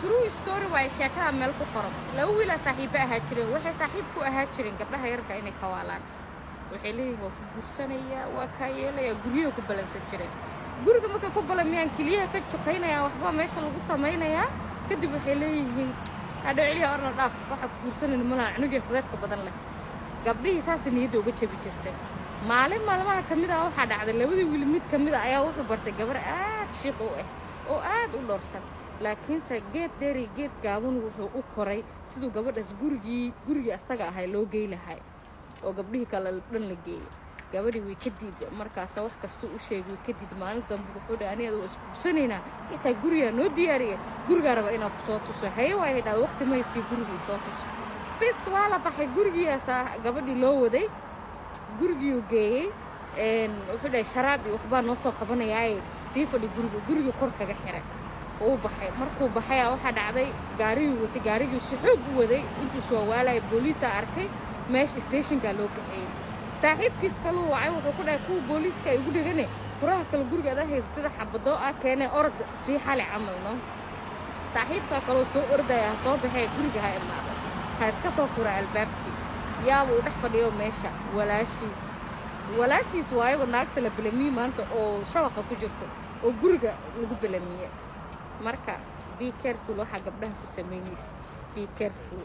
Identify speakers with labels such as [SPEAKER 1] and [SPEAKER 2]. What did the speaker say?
[SPEAKER 1] true story way sheekada meel ku qoran laba wiil saaxiibo ahaa jireen waxay saaxiib ku ahaa jireen gabdhaha yarka inay ka waalaan waxay leeyihiin waa ku guursanaya waa ka yeelaya guryaha ku balansan jireen guriga marka ku balamiyaan kaliya ka shaqeynaya waxba meesha lagu sameynaya kadib waxay leeyihiin hadhow celiya orna dhaaf waxa ku guursanayna malaha cunuga fudeedka badan leh gabdhihii saas niyadda uga jabi jirtay maalin maalmaha kamid ah waxaa dhacday labadii wiil mid kamid ah ayaa wuxuu bartay gabar aad shiiq u ah oo aad u dhorsan laakiin geed dheeri geed gaaban wuxuu u koray sidoo gabadhaas gurigii asaga ahay loo geey lahay oo gabdhihii kale dhan la geeyay gabadhii way ka diiday markaas wax kasta u sheegay ka diiday maalin dambe wuxuu dhahay aniga waa iskuursanayna xitaa guriga noo diyaariyay guriga raba inaan ku soo tuso haye way dhaad waqti ma haystii gurigii soo tuso bis waa la baxay gurigiisa gabadhii loo waday gurigii uu geeyay wuxuu dhahay sharaad iyo waxbaa noo soo qabanayay sii fadhi guriga kor kaga xiray oo baxay markuu baxay waxa dhacday gaarigii si xoog u waday intuu soo waalay booliis arkay meesha stationka loo kaxeeyay saaxiibkiis kale wacay wuxuu ku dhahay kuwa booliiska ay ugu dhigane furaha kale guriga haystada xabado keenay orod si xalay camal no saaxiibka kale soo ordaya soo baxay guriga ha imaado ha iska soo furay albaabkii yaabo u dhex fadhiyo meesha walaashiis waayo naagta la bilamiyay maanta oo shabaqa ku jirto oo guriga lagu bilamiyay marka be careful waxa gabdhaha ku sameeyay be careful